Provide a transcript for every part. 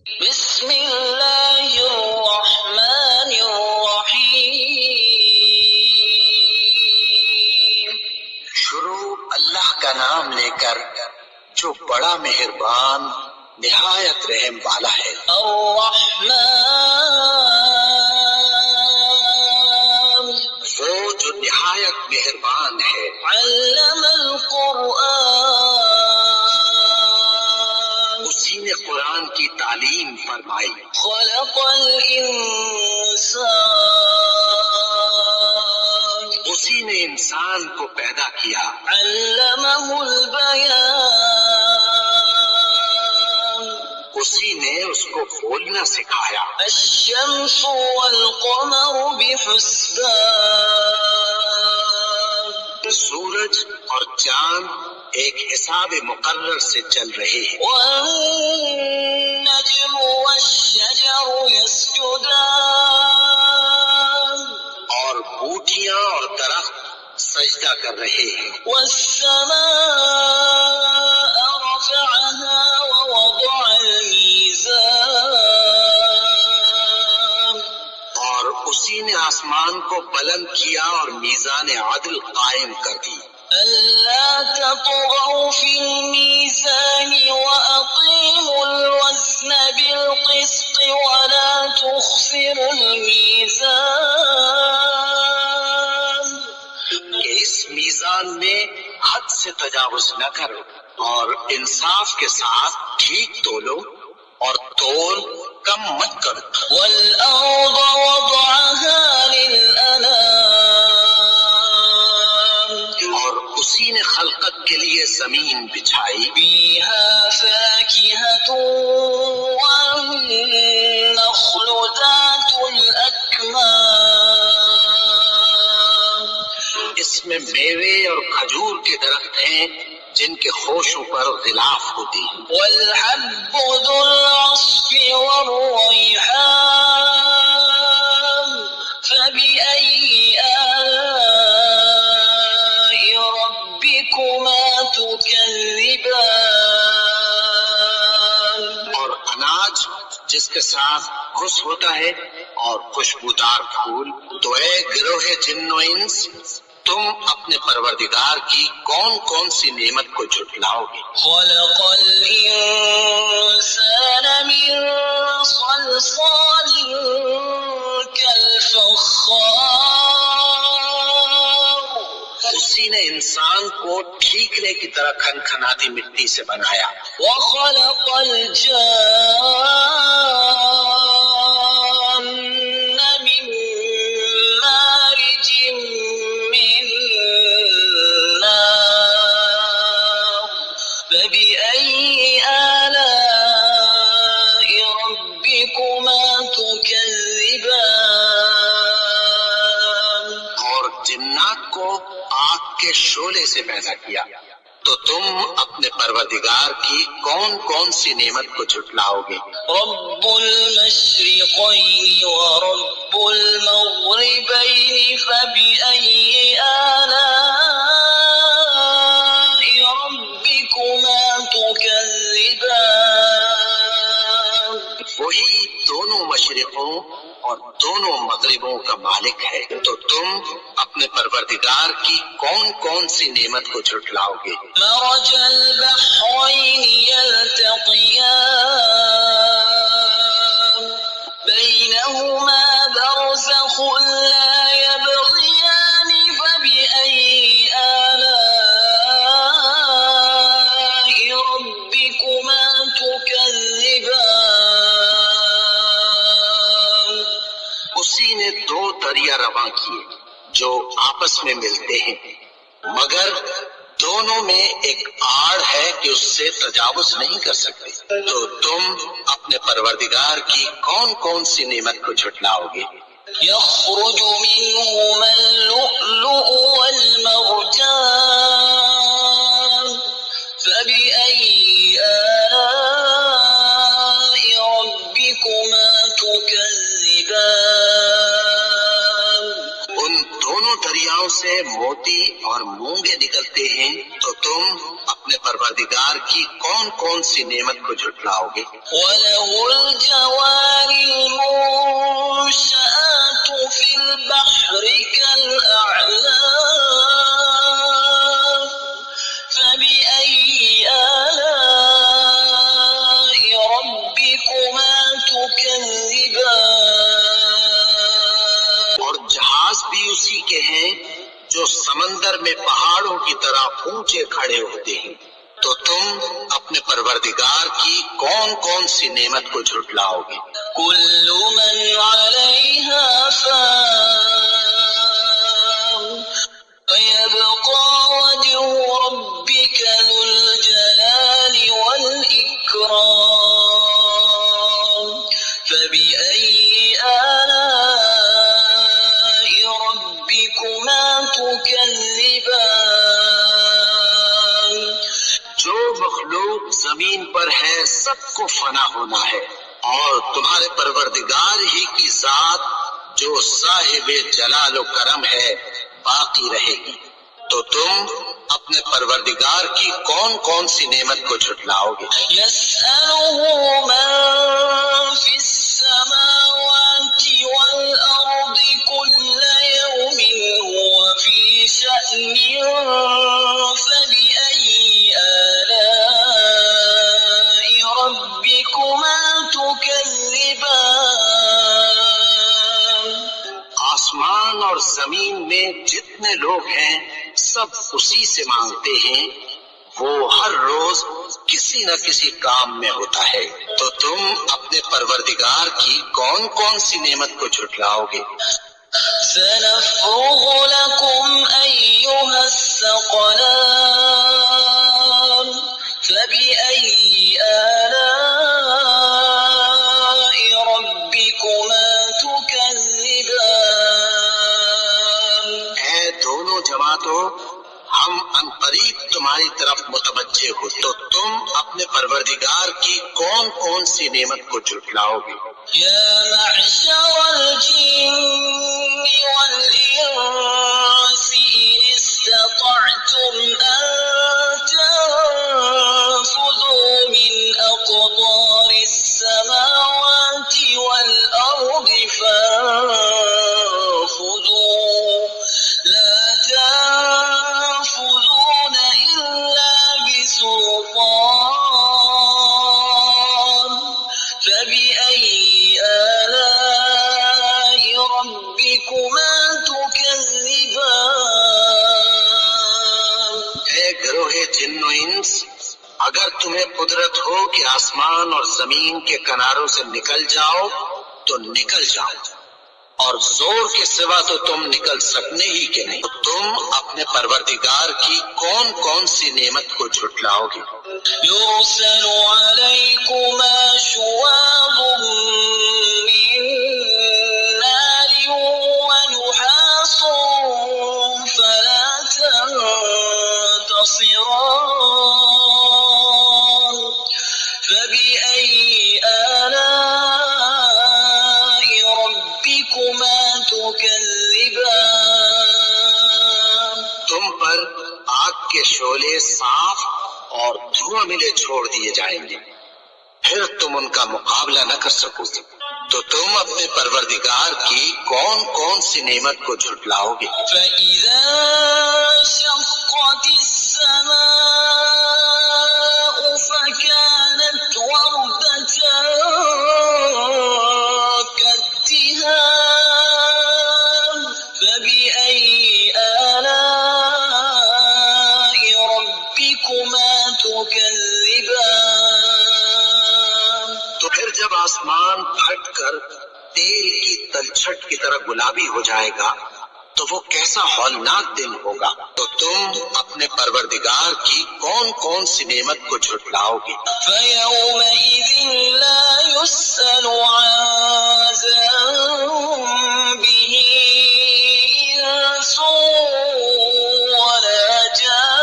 بسم اللہ الرحمن الرحیم۔ شروع اللہ کا نام لے کر جو بڑا مہربان نہایت رحم والا ہے۔ الرحمن، وہ جو نہایت مہربان ہے۔ علم القرآن، اسی نے قرآن کی تعلیم فرمائی۔ خلق الانسان، اسی نے انسان کو پیدا کیا۔ علمہ البیان، اسی نے اس کو بولنا سکھایا۔ الشمس والقمر بحسبان، سورج اور چاند ایک حساب مقرر سے چل رہے ہیں۔ والنجم والشجر يسجدان، اور بوٹیاں اور درخت سجدہ کر رہے ہیں۔ والسماء رفعها ووضع الميزان، اور اسی نے آسمان کو بلند کیا اور میزان عدل قائم کر دی۔ ألا تطغوا في الميزان وأقيموا الوزن بالقسط ولا تخسروا الميزان، کہ اس میزان میں حد سے تجاوز نہ کرو اور انصاف کے ساتھ ٹھیک تولو اور تول کم مت کرو۔ والأرض وضعها للأنام، اور اسی نے خلقت کے لیے زمین بچھائی۔ فيها فاكهة والنخل ذات الأكمام، اس میں میوے اور کھجور کے درخت ہیں جن کے خوشوں پر غلاف ہوتی ہیں۔ والحب ذو العصف والريحان، فبأي آلاء ربكما تكذبان، اور اناج جس کے ساتھ گھس ہوتا ہے اور خوشبودار پھول۔ تو اے گروہ جن و انس، تم اپنے پروردگار کی کون کون سی نعمت کو جھٹلاؤ گے؟ خلق الإنسان من صلصال كالفخار، اسی نے انسان کو ٹھیکرے کی طرح کھنکھناتی مٹی سے بنایا۔ وخلق الجان من مارج من نار، فبأي آلاء ربكما تكذبان، اور جنات کو آگ کے شعلے سے پیدا کیا۔ تو تم اپنے پروردگار کی کون کون سی نعمت کو جھٹلاؤ گے؟ رب المشرقين ورب المغربين، فبأي آلاء ربكما تكذبان، وہی دونوں مشرقوں اور دونوں مغربوں کا مالک ہے۔ تو تم اپنے پروردگار کی کون کون سی نعمت کو جھٹلاؤ گے؟ مرج البحرين يلتقيان، بينهما برزخ لا يبغيان، فبأي آلاء ربكما تكذبان، اسی نے دو دریا رواں کیے جو آپس میں ملتے ہیں، مگر دونوں میں ایک آڑ ہے کہ اس سے تجاوز نہیں کر سکتے۔ تو تم اپنے پروردگار کی کون کون سی نعمت کو جھٹلاؤ گے؟ يخرج منهما اللؤلؤ والمرجان، فبأي آلاء ربكما تكذبان، ان دونوں دریاؤں سے موتی اور مونگے نکلتے ہیں۔ تو تم اپنے پروردگار کی کون کون سی نعمت کو جھٹلاؤ گے؟ وله جو سمندر میں پہاڑوں کی طرح اونچے کھڑے ہوتے ہیں، تو تم اپنے پروردگار کی کون کون سی نعمت کو جھٹلاؤ گے؟ كل من عليها فان ويبقى وجه ربك ذو الجلال والإكرام فبأي آلاء ربكما تكذبان جو مخلوق زمین پر ہے سب کو فنا ہونا ہے، اور تمہارے پروردگار ہی کی ذات جو صاحب جلال و کرم ہے باقی رہے گی، تو تم اپنے پروردگار کی کون کون سی نعمت کو جھٹلاؤ گے؟ يسأله من في السماوات والأرض كل يوم هو في شأن فبأي آلاء ربكما تكذبان آسمان اور زمین میں جتنے لوگ ہیں سب اسی سے مانگتے ہیں، وہ ہر روز کسی نہ کسی کام میں ہوتا ہے، تو تم اپنے پروردگار کی کون کون سی نعمت کو جھٹلاؤ گے؟ سنفرغ لكم أيها الثقلان فبأي آلاء ربكما تكذبان اے دونوں جماعتوں، ہم عنقریب تمہاری طرف متوجہ ہو، تو تم اپنے پروردگار کی کون کون سی نعمت کو جھٹلاؤ گے؟ يا معشر الجن والإنس إن استطعتم أن تنفذوا من أقطار السماوات والأرض فانفذوا لا تنفذون إلا بسلطان فبأي آلاء ربكما تكذبان اے گروہ جن و انس، اگر تمہیں قدرت ہو کہ آسمان اور زمین کے کناروں سے نکل جاؤ تو نکل جاؤ، اور زور کے سوا تو تم نکل سکنے ہی کہ نہیں، تو تم اپنے پروردگار کی کون کون سی نعمت کو جھٹلاؤ گے؟ يرسل عليكما شواظ من نار ونحاس فلا تنتصران فبأي آلاء ربكما تكذبان تم پر آگ کے شعلے صاف اور دھواں ملے چھوڑ دیے جائیں گے، پھر تم ان کا مقابلہ نہ کر سکو گے، تو تم اپنے پروردگار کی کون کون سی نعمت کو جھٹلاؤ گے؟ فإذا انشقت السماء فكانت وردة كالدهان فبأي آلاء ربكما تكذبان تو پھر جب آسمان پھٹ کر تیل کی تلچھٹ کی طرح گلابی ہو جائے گا تو وہ کیسا ہولناک دن ہوگا، تو تم اپنے پروردگار کی کون کون سی نعمت کو جھٹلاؤ گے؟ فيومئذ لا يسأل عن ذنبه إنس ولا جان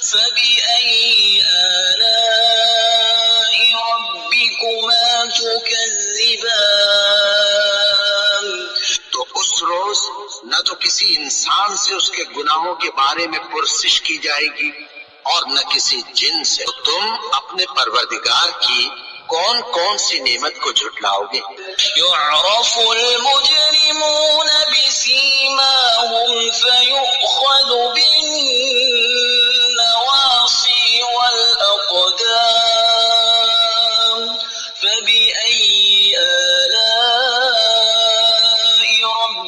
فبأي آلاء ربكما تكذبان تو اس روز نہ تو کسی انسان سے اس کے گناہوں کے بارے میں پرسش کی جائے گی اور نہ کسی جن سے، تو تم اپنے پروردگار کی کون کون سی نعمت کو جھٹلاؤ گے؟ يعرف المجرمون بسيماهم فيؤخذ بالنواصي والأقدام فبأي آلاء ربكما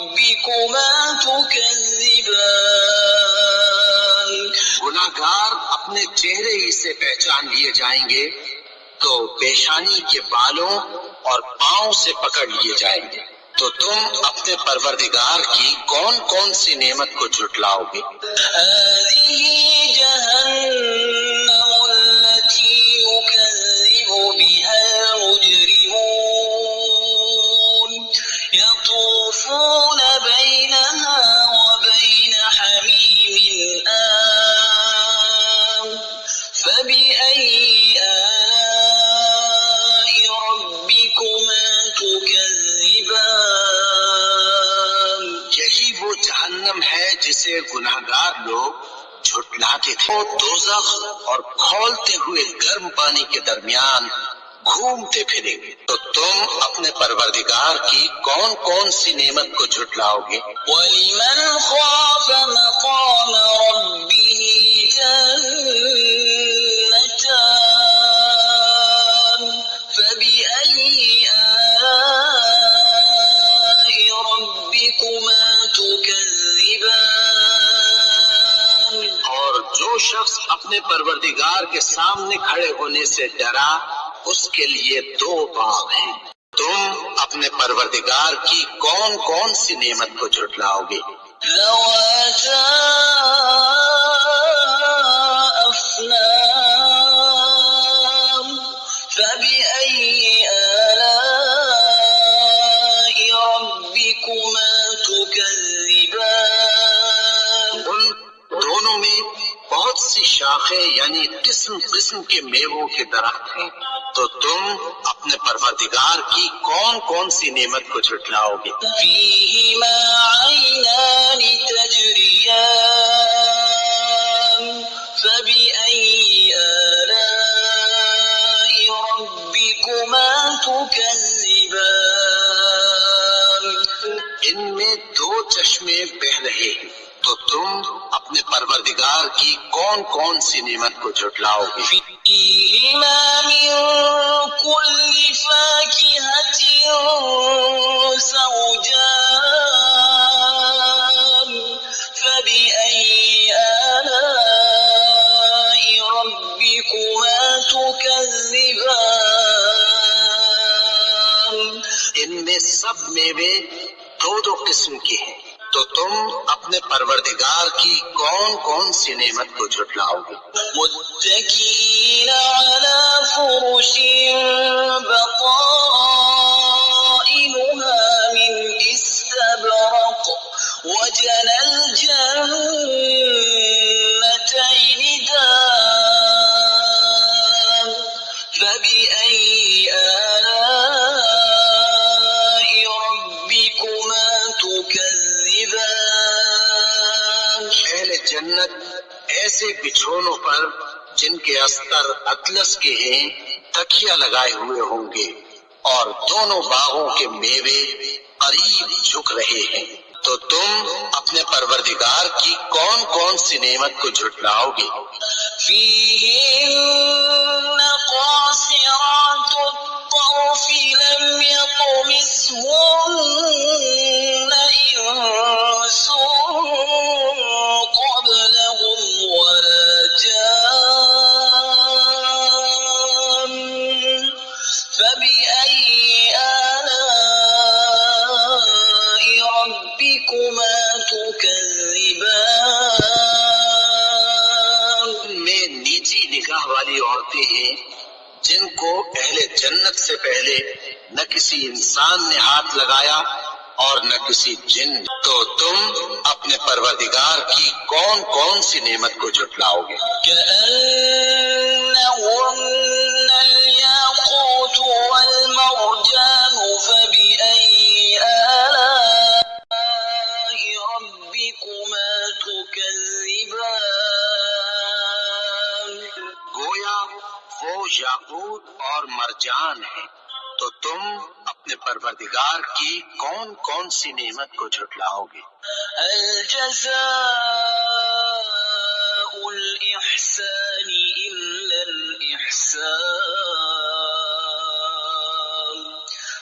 اپنے چہرے ہی سے پہچان لیے جائیں گے تو پیشانی کے بالوں اور پاؤں سے پکڑ لیے جائیں گے۔ تو تم اپنے پروردگار کی کون کون سی نعمت کو جھٹلاؤ گے؟ هذه جهنم التي يكذب بها المجرمون يطوفون بينها وبين حميم آن فبأي آلاء ربكما تكذبان؟ یہی وہ جہنم ہے جسے گناہگار لوگ جھٹلاتے تھے۔ وہ دوزخ اور کھولتے ہوئے گرم پانی کے درمیان گھومتے پھریں گے۔ تو تم اپنے پروردگار کی کون کون سی نعمت کو جھٹلاؤ گے؟ وَلِمَنْ خَافَ مَقَامَ رَبِّهِ جَنَّتَانِ فَبِأَيِّ آلَاءِ رَبِّكُمَا تُكَذِّبَانِ؟ اور جو شخص اپنے پروردگار کے سامنے کھڑے ہونے سے ڈرا اس کے لیے دو باغ ہیں۔ تم اپنے پروردگار کی کون کون سی نعمت کو جھٹلاؤ گے؟ ذَوَاتَا أَفْنَانٍ فَبِأَيِّ آلَاءِ رَبِّكُمَا تُكَذِّبَانِ؟ ان دونوں میں بہت سی شاخیں یعنی قسم قسم کے میووں کے درخت ہیں۔ تو تم اپنے پروردگار کی کون کون سی نعمت کو جھٹلاؤ گے؟ فِيهِمَا عَيْنَانِ تَجْرِيَانِ فَبِأَيِّ آلَاءِ رَبِّكُمَا تُكَذِّبَانِ؟ ان میں دو چشمے بہ رہے ہیں۔ تو تم اپنے پروردگار کی کون کون سی نعمت کو جھٹلاؤ گے؟ فِيهِمَا مِن كُلِّ فَاكِهَةٍ زَوْجَانِ فَبِأَيِّ آلَاءِ رَبِّكُمَا تُكَذِّبَانِ؟ ان میں سب میوے دو دو قسم کے ہیں۔ تو تم اپنے پروردگار کی کون کون سی نعمت کو جھٹلاؤ گے؟ متكئين على فرش بطائنها من استبرق وجنى الجنتين دان فبأي آلاء ربكما تكذبان؟ اہل جنت ایسے بچھونوں پر جن کے استر اطلس کے ہیں تکیہ لگائے ہوئے ہوں گے اور دونوں باغوں کے میوے قریب جھک رہے ہیں۔ تو تم اپنے پروردگار کی کون کون سی نعمت کو جھٹلاؤ گے؟ فِيهِنَّ قَاصِرَاتُ الطَّرْفِ لَمْ يَطْمِثْهُنَّ إِنسٌ قَبْلَهُمْ وَلَا جَانٌّ فَبِأَيِّ آلَاءِ رَبِّكُمَا تُكَذِّبَانِ؟ میں نیچی نگاہ والی عورتیں ہیں جن کو اہل جنت سے پہلے نہ کسی انسان نے ہاتھ لگایا اور نہ کسی جن۔ تو تم اپنے پروردگار کی کون کون سی نعمت کو جھٹلاؤ گے؟ كأنهن الياقوت والمرجان فبأي آلاء ربكما تكذبان؟ گویا وہ یاقوت اور مرجان ہے۔ تو تم اپنے پروردگار کی کون کون سی نعمت کو جھٹلاؤ گے؟ هل جزاء الإحسان إلا الإحسان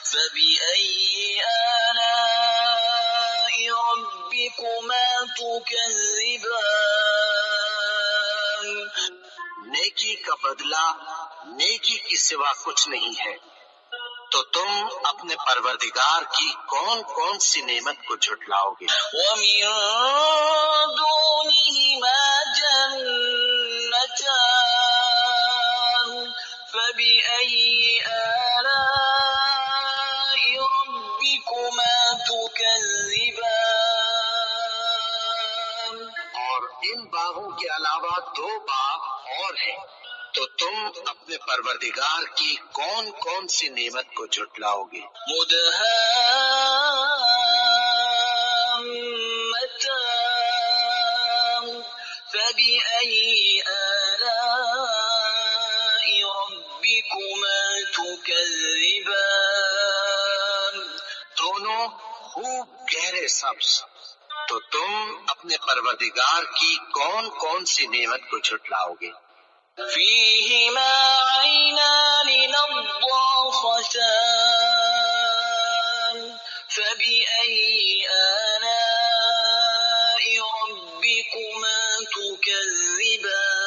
فبأي آلاء ربكما تكذبان؟ نیکی کا بدلہ نیکی کی سوا کچھ نہیں ہے، تو تم اپنے پروردگار کی کون کون سی نعمت کو جھٹلاؤ گے؟ ومن دونهما جنتان فبأي آلاء ربكما تكذبان اور ان باغوں کے علاوہ دو باغ اور ہیں، تو تم اپنے پروردگار کی کون کون سی نعمت کو جھٹلاؤ گے؟ مدهامتان فبأي آلاء ربكما تكذبان دونوں خوب گہرے سبز، تو تم اپنے پروردگار کی کون کون سی نعمت کو جھٹلاؤ گے؟ فيهما عينان نضاختان فبأي آلاء ربكما تكذبان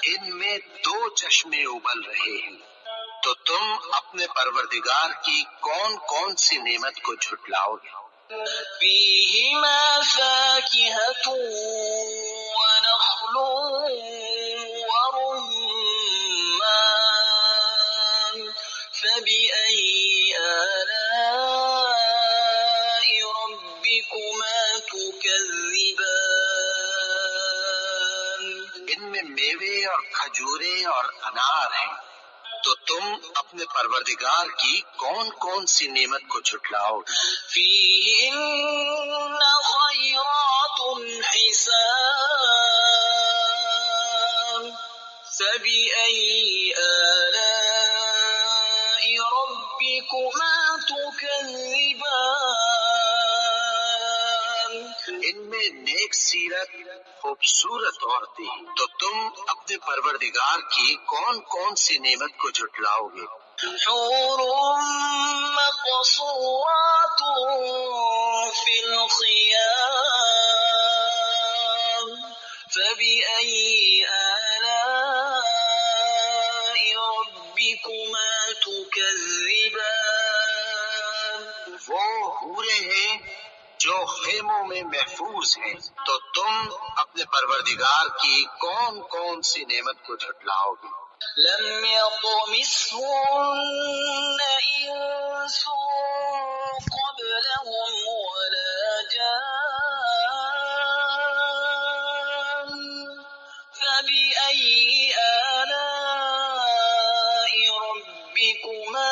ان میں دو چشمے ابل رہے ہیں، تو تم اپنے پروردگار کی کون کون سی نعمت کو جھٹلاؤ گے؟ فيهما فاكهة ونخل ورمان فبأي آلاء ربكما تكذبان ان میں میوے اور کھجورے اور انار ہیں، تو تم اپنے پروردگار کی کون کون سی نعمت کو جھٹلاؤ گے؟ فيهن خيرات حسان فبأي آلاء ربكما تكذبان ان میں نیک سیرت خوبصورت عورتیں ہیں، تو تم اپنے پروردگار کی کون کون سی نعمت کو جھٹلاؤ گے؟ حور مقصورات في الخيام فبأي آلاء ربكما تكذبان وہ حوریں ہیں جو خیموں میں محفوظ ہیں، تو تم اپنے پروردگار کی کون کون سی نعمت کو جھٹلاؤ گے؟ لم يطمثهن إنس قبلهم ولا جان فبأي آلاء ربكما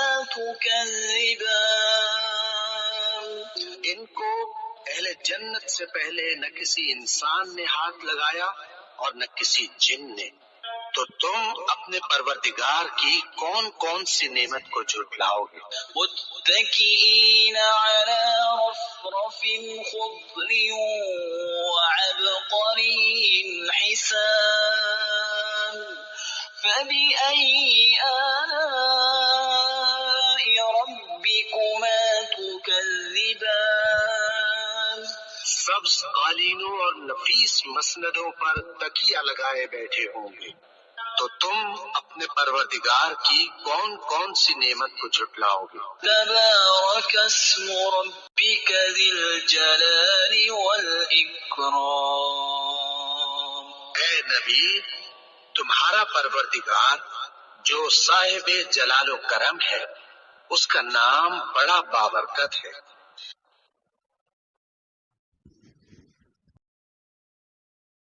تكذبان ان کو اہل جنت سے پہلے نہ کسی انسان نے ہاتھ لگایا اور نہ کسی جن نے، تو تم اپنے پروردگار کی کون کون سی نعمت کو جھٹلاؤ گے؟ متكئين على رفرف خضر وعبقري حسان فبأي آلاء ربكما تكذبان سبز قالینوں اور نفیس مسندوں پر تکیہ لگائے بیٹھے ہوں گے، تو تم اپنے پروردگار کی کون کون سی نعمت کو جھٹلاؤ گے؟ تبارك اسم ربك ذي الجلال والإكرام اے نبی، تمہارا پروردگار جو صاحب جلال و کرم ہے، اس کا نام بڑا بابرکت ہے۔